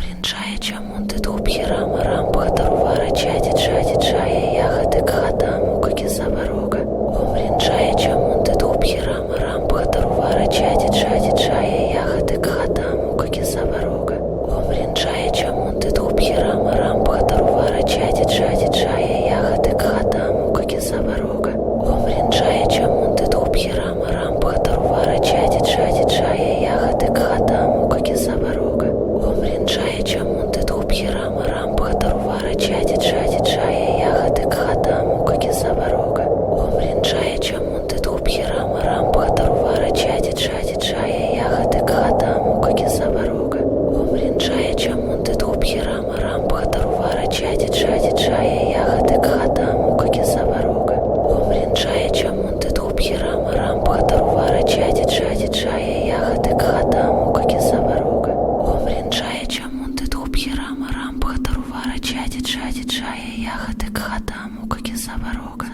Умрінчає чамунти тупхірама рампха тарувара чади чади чая яхаты кхатаму каки заварога. Умрінчає чамунти тупхірама рампха тарувара чади чади чая яхаты кхатаму каки заварога. Умрінчає чамунти тупхірама рампха тарувара чади чади чая яхаты кхатаму каки заварога. Умрінчає чамунти тупхірама рампха тарувара чади чади чая яхаты кхатаму каки заварога. Умрінчає чамунти тупхірама рампха тарувара чади чади чая яхаты кхатаму каки заварога. Умрінчає чамунти тупхірама рампха тарувара чади чади чая яхаты кхатаму каки заварога. Умрінчає чамунти тупхірама рампха тарувара чади чади чая яхаты кхатаму каки заварога. Умрінчає чамунти тупхірама рампха тарувара чади чади чая яхаты кхатаму каки заварога. Умрінчає чамунти тупхірама рампха тарувара чади чади чая яхаты кхатаму каки заварога.